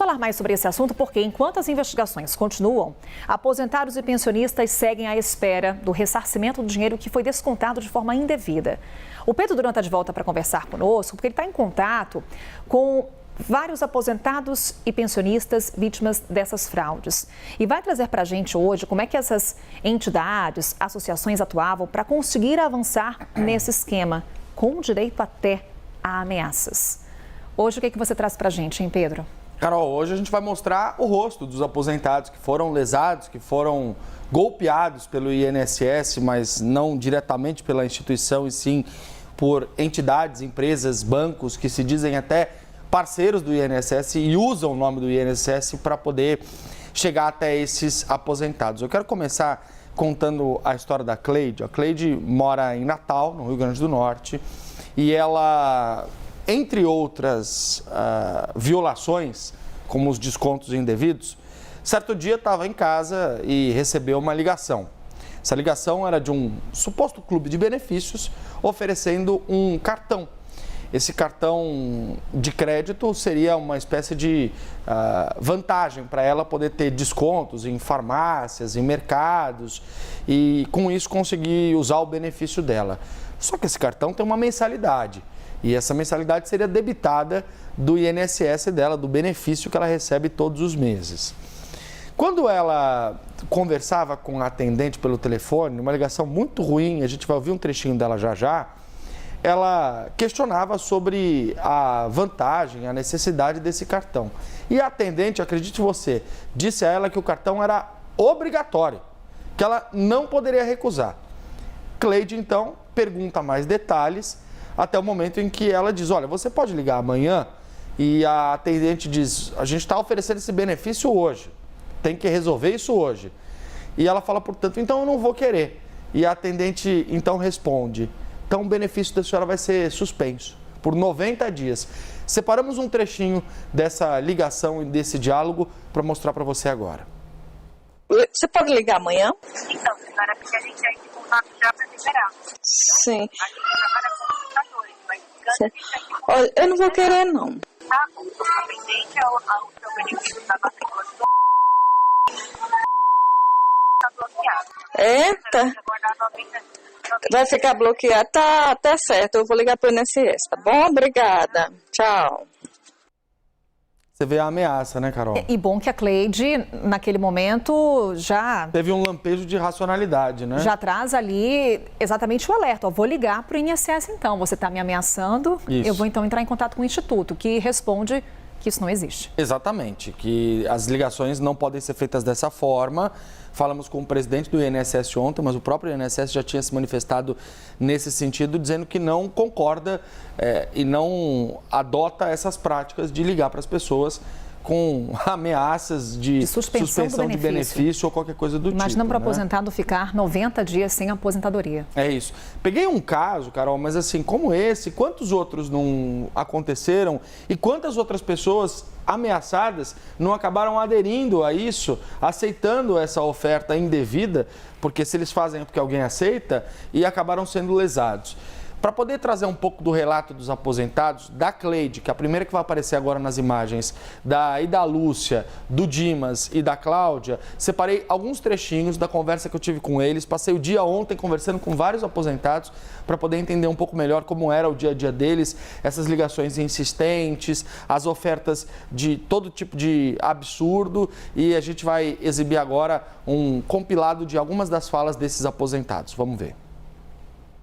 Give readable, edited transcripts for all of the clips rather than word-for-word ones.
falar mais sobre esse assunto porque, enquanto as investigações continuam, aposentados e pensionistas seguem à espera do ressarcimento do dinheiro que foi descontado de forma indevida. O Pedro Duran está de volta para conversar conosco, porque ele está em contato com vários aposentados e pensionistas vítimas dessas fraudes. E vai trazer para a gente hoje como é que essas entidades, associações atuavam para conseguir avançar nesse esquema, com direito até a ameaças. Hoje, o que você traz para a gente, hein, Pedro? Carol, hoje a gente vai mostrar o rosto dos aposentados que foram lesados, que foram golpeados pelo INSS, mas não diretamente pela instituição, e sim por entidades, empresas, bancos que se dizem até parceiros do INSS e usam o nome do INSS para poder chegar até esses aposentados. Eu quero começar contando a história da Cleide. A Cleide mora em Natal, no Rio Grande do Norte, e ela, entre outras violações, como os descontos indevidos, certo dia estava em casa e recebeu uma ligação. Essa ligação era de um suposto clube de benefícios oferecendo um cartão. Esse cartão de crédito seria uma espécie de vantagem para ela poder ter descontos em farmácias, em mercados e com isso conseguir usar o benefício dela. Só que esse cartão tem uma mensalidade e essa mensalidade seria debitada do INSS dela, do benefício que ela recebe todos os meses. Quando ela conversava com a atendente pelo telefone, uma ligação muito ruim, a gente vai ouvir um trechinho dela já já, ela questionava sobre a vantagem, a necessidade desse cartão. E a atendente, acredite você, disse a ela que o cartão era obrigatório, que ela não poderia recusar. Cleide, então, pergunta mais detalhes, até o momento em que ela diz, olha, você pode ligar amanhã? E a atendente diz, a gente está oferecendo esse benefício hoje, tem que resolver isso hoje. E ela fala, portanto, então eu não vou querer. E a atendente, então, responde, então o benefício da senhora vai ser suspenso por 90 dias. Separamos um trechinho dessa ligação e desse diálogo para mostrar para você agora. Você pode ligar amanhã? Então, senhora, porque a gente já entra em contato já para liberar. Sim. A gente trabalha com computadores, mas Olha, eu não vou querer, não. Tá bom, estou pendente ao seu benefício da matrícula está bloqueado. É? Tá. Vai ficar bloqueado? Tá certo. Eu vou ligar para o INSS, tá bom? Obrigada. Tchau. Você vê a ameaça, né, Carol? E bom que a Cleide, naquele momento, já... teve um lampejo de racionalidade, né? Já traz ali exatamente o alerta. Ó, vou ligar para o INSS então. Você está me ameaçando, Isso. Eu vou então entrar em contato com o Instituto, que responde que isso não existe. Exatamente, que as ligações não podem ser feitas dessa forma. Falamos com o presidente do INSS ontem, mas o próprio INSS já tinha se manifestado nesse sentido, dizendo que não concorda e não adota essas práticas de ligar para as pessoas com ameaças de suspensão de benefício ou qualquer coisa do tipo. Imagina para o aposentado ficar 90 dias sem aposentadoria. É isso. Peguei um caso, Carol, mas assim, como esse, quantos outros não aconteceram e quantas outras pessoas ameaçadas não acabaram aderindo a isso, aceitando essa oferta indevida, porque se eles fazem é porque alguém aceita, e acabaram sendo lesados. Para poder trazer um pouco do relato dos aposentados, da Cleide, que é a primeira que vai aparecer agora nas imagens, da Lúcia, do Dimas e da Cláudia, separei alguns trechinhos da conversa que eu tive com eles. Passei o dia ontem conversando com vários aposentados para poder entender um pouco melhor como era o dia a dia deles, essas ligações insistentes, as ofertas de todo tipo de absurdo, e a gente vai exibir agora um compilado de algumas das falas desses aposentados. Vamos ver.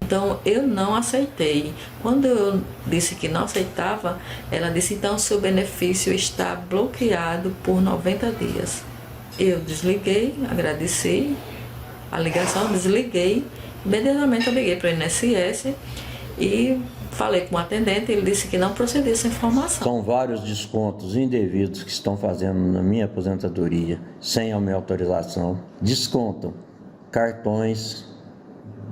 Então, eu não aceitei. Quando eu disse que não aceitava, ela disse, então, seu benefício está bloqueado por 90 dias. Eu desliguei, agradeci a ligação, desliguei. Imediatamente eu liguei para o INSS e falei com o atendente, ele disse que não procedia essa informação. São vários descontos indevidos que estão fazendo na minha aposentadoria, sem a minha autorização. Descontam cartões,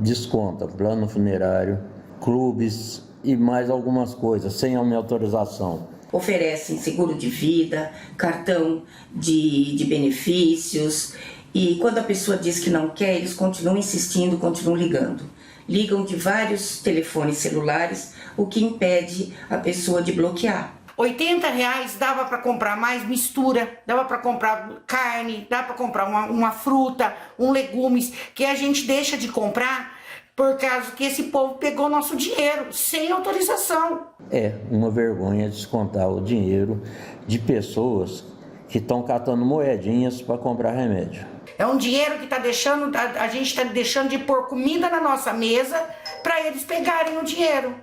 desconta plano funerário, clubes e mais algumas coisas, sem a minha autorização. Oferecem seguro de vida, cartão de benefícios, e quando a pessoa diz que não quer, eles continuam insistindo, continuam ligando. Ligam de vários telefones celulares, o que impede a pessoa de bloquear. R$80 dava para comprar mais mistura, dava para comprar carne, dava para comprar uma fruta, legumes, que a gente deixa de comprar por causa que esse povo pegou nosso dinheiro sem autorização. É uma vergonha descontar o dinheiro de pessoas que estão catando moedinhas para comprar remédio. É um dinheiro que a gente está deixando de pôr comida na nossa mesa para eles pegarem o dinheiro.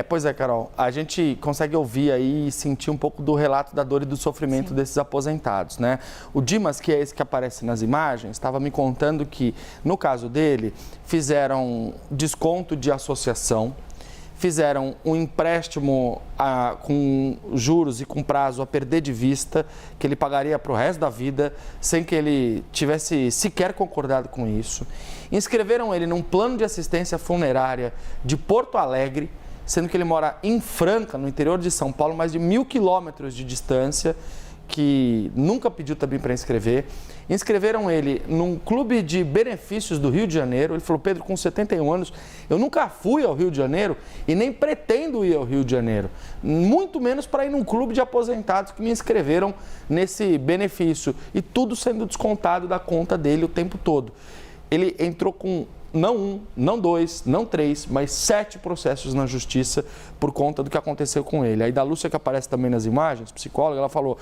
Pois é, Carol, a gente consegue ouvir aí e sentir um pouco do relato da dor e do sofrimento desses aposentados, né? O Dimas, que é esse que aparece nas imagens, estava me contando que, no caso dele, fizeram desconto de associação, fizeram um empréstimo com juros e com prazo a perder de vista, que ele pagaria para o resto da vida, sem que ele tivesse sequer concordado com isso. Inscreveram ele num plano de assistência funerária de Porto Alegre, sendo que ele mora em Franca, no interior de São Paulo, mais de 1.000 quilômetros de distância, que nunca pediu também para inscrever. Inscreveram ele num clube de benefícios do Rio de Janeiro. Ele falou: Pedro, com 71 anos, eu nunca fui ao Rio de Janeiro e nem pretendo ir ao Rio de Janeiro. Muito menos para ir num clube de aposentados que me inscreveram nesse benefício. E tudo sendo descontado da conta dele o tempo todo. Ele entrou com não 1, não 2, não 3, mas 7 processos na justiça por conta do que aconteceu com ele. Aí da Lúcia, que aparece também nas imagens, psicóloga, ela falou: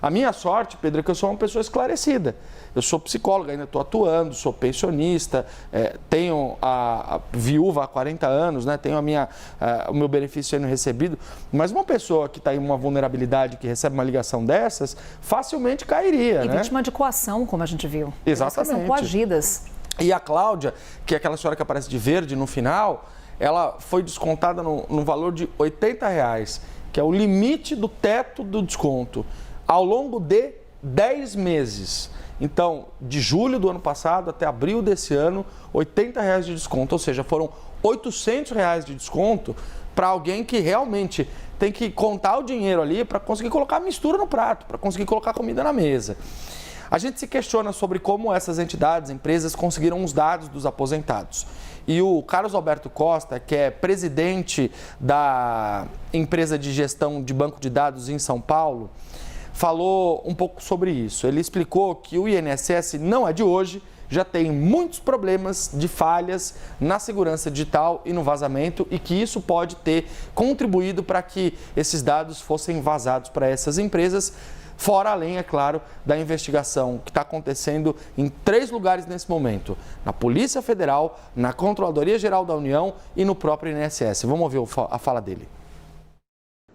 a minha sorte, Pedro, é que eu sou uma pessoa esclarecida. Eu sou psicóloga, ainda estou atuando, sou pensionista, tenho a viúva há 40 anos, né? Tenho o meu benefício sendo recebido, mas uma pessoa que está em uma vulnerabilidade, que recebe uma ligação dessas, facilmente cairia, né? Vítima de coação, como a gente viu. Exatamente. São coagidas. E a Cláudia, que é aquela senhora que aparece de verde no final, ela foi descontada no valor de R$80, que é o limite do teto do desconto, ao longo de 10 meses. Então, de julho do ano passado até abril desse ano, R$80 de desconto, ou seja, foram R$800 de desconto para alguém que realmente tem que contar o dinheiro ali para conseguir colocar a mistura no prato, para conseguir colocar comida na mesa. A gente se questiona sobre como essas entidades, empresas, conseguiram os dados dos aposentados. E o Carlos Alberto Costa, que é presidente da empresa de gestão de banco de dados em São Paulo, falou um pouco sobre isso. Ele explicou que o INSS não é de hoje, já tem muitos problemas de falhas na segurança digital e no vazamento, e que isso pode ter contribuído para que esses dados fossem vazados para essas empresas, fora além, é claro, da investigação que está acontecendo em 3 lugares nesse momento: na Polícia Federal, na Controladoria Geral da União e no próprio INSS. Vamos ouvir a fala dele.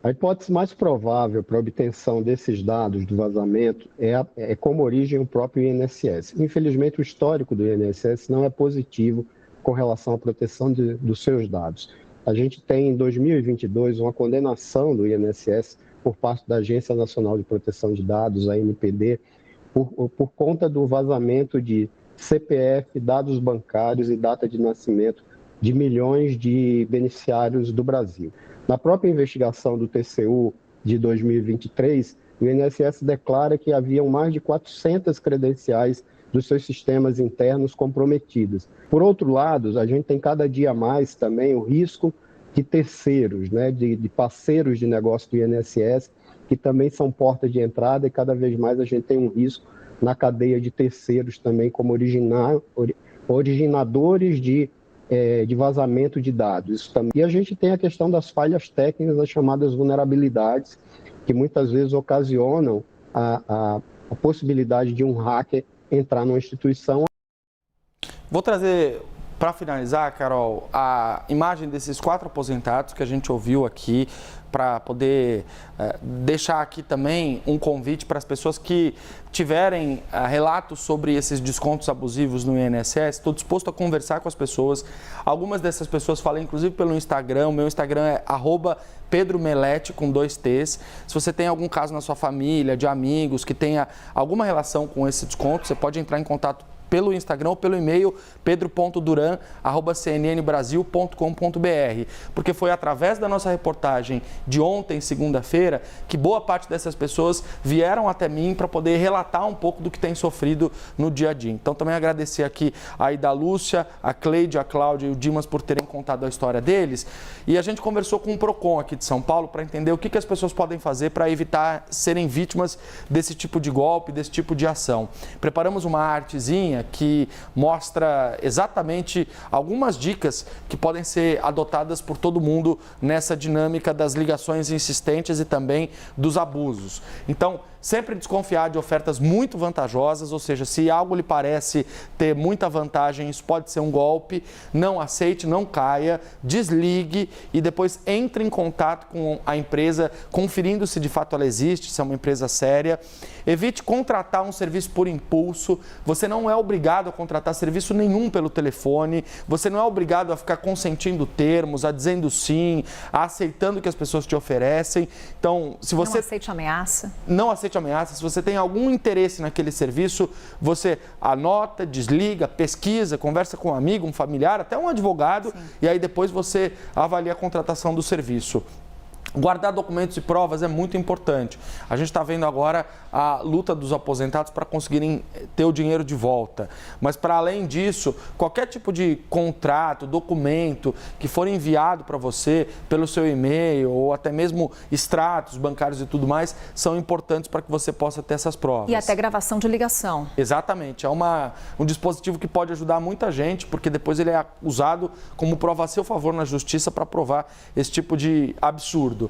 A hipótese mais provável para a obtenção desses dados do vazamento é como origem o próprio INSS. Infelizmente, o histórico do INSS não é positivo com relação à proteção dos seus dados. A gente tem, em 2022, uma condenação do INSS por parte da Agência Nacional de Proteção de Dados, a ANPD, por conta do vazamento de CPF, dados bancários e data de nascimento de milhões de beneficiários do Brasil. Na própria investigação do TCU de 2023, o INSS declara que haviam mais de 400 credenciais dos seus sistemas internos comprometidas. Por outro lado, a gente tem cada dia mais também o risco de terceiros, né, de parceiros de negócio do INSS, que também são porta de entrada, e cada vez mais a gente tem um risco na cadeia de terceiros também, como originadores de vazamento de dados. Isso também. E a gente tem a questão das falhas técnicas, as chamadas vulnerabilidades, que muitas vezes ocasionam a possibilidade de um hacker entrar numa instituição. Vou trazer, para finalizar, Carol, a imagem desses 4 aposentados que a gente ouviu aqui, para poder deixar aqui também um convite para as pessoas que tiverem relatos sobre esses descontos abusivos no INSS. Estou disposto a conversar com as pessoas. Algumas dessas pessoas falei, inclusive, pelo Instagram. O meu Instagram é @PedroMelete, com 2 T's. Se você tem algum caso na sua família, de amigos, que tenha alguma relação com esse desconto, você pode entrar em contato pelo Instagram ou pelo e-mail pedro.duran@cnnbrasil.com.br, porque foi através da nossa reportagem de ontem, segunda-feira, que boa parte dessas pessoas vieram até mim para poder relatar um pouco do que tem sofrido no dia a dia. Então, também agradecer aqui a Ida Lúcia, a Cleide, a Cláudia e o Dimas por terem contado a história deles. E a gente conversou com o PROCON aqui de São Paulo para entender o que as pessoas podem fazer para evitar serem vítimas desse tipo de golpe, desse tipo de ação. Preparamos uma artezinha que mostra exatamente algumas dicas que podem ser adotadas por todo mundo nessa dinâmica das ligações insistentes e também dos abusos. Então, sempre desconfiar de ofertas muito vantajosas, ou seja, se algo lhe parece ter muita vantagem, isso pode ser um golpe, não aceite, não caia, desligue e depois entre em contato com a empresa, conferindo se de fato ela existe, se é uma empresa séria. Evite contratar um serviço por impulso, você não é obrigado a contratar serviço nenhum pelo telefone, você não é obrigado a ficar consentindo termos, a dizendo sim, a aceitando o que as pessoas te oferecem. Então, se você... Não aceite ameaça. Não aceite ameaça. Se você tem algum interesse naquele serviço, você anota, desliga, pesquisa, conversa com um amigo, um familiar, até um advogado, sim, e aí depois você avalia a contratação do serviço. Guardar documentos e provas é muito importante. A gente está vendo agora a luta dos aposentados para conseguirem ter o dinheiro de volta. Mas, para além disso, qualquer tipo de contrato, documento que for enviado para você pelo seu e-mail ou até mesmo extratos bancários e tudo mais, são importantes para que você possa ter essas provas. E até gravação de ligação. Exatamente. É um dispositivo que pode ajudar muita gente, porque depois ele é usado como prova a seu favor na justiça para provar esse tipo de absurdo.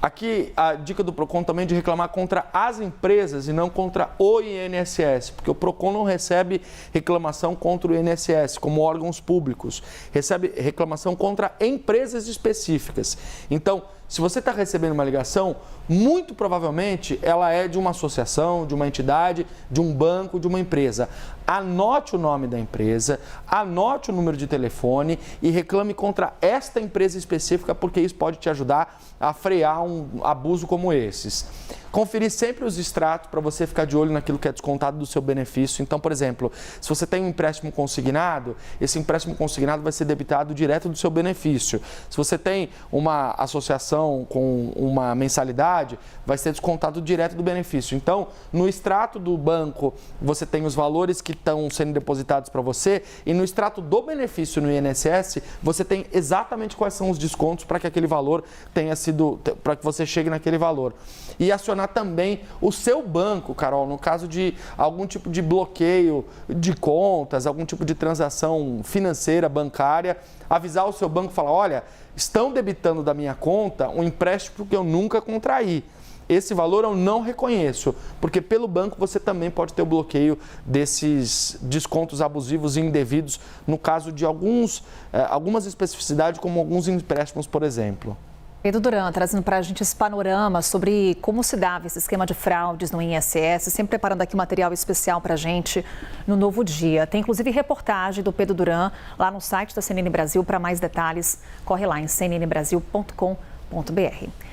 Aqui a dica do PROCON também de reclamar contra as empresas e não contra o INSS, porque o PROCON não recebe reclamação contra o INSS como órgãos públicos, recebe reclamação contra empresas específicas. Então, se você está recebendo uma ligação, muito provavelmente ela é de uma associação, de uma entidade, de um banco, de uma empresa. Anote o nome da empresa, anote o número de telefone e reclame contra esta empresa específica, porque isso pode te ajudar a frear um abuso como esses. Conferir sempre os extratos para você ficar de olho naquilo que é descontado do seu benefício. Então, por exemplo, se você tem um empréstimo consignado, esse empréstimo consignado vai ser debitado direto do seu benefício. Se você tem uma associação com uma mensalidade, vai ser descontado direto do benefício. Então, no extrato do banco, você tem os valores que estão sendo depositados para você e no extrato do benefício no INSS, você tem exatamente quais são os descontos para que aquele valor tenha sido, para que você chegue naquele valor. E acionar também o seu banco, Carol, no caso de algum tipo de bloqueio de contas, algum tipo de transação financeira, bancária, avisar o seu banco e falar, olha, estão debitando da minha conta um empréstimo que eu nunca contraí. Esse valor eu não reconheço, porque pelo banco você também pode ter o bloqueio desses descontos abusivos e indevidos, no caso de algumas especificidades, como alguns empréstimos, por exemplo. Pedro Duran, trazendo para a gente esse panorama sobre como se dava esse esquema de fraudes no INSS, sempre preparando aqui um material especial para a gente no Novo Dia. Tem inclusive reportagem do Pedro Duran lá no site da CNN Brasil. Para mais detalhes, corre lá em cnnbrasil.com.br.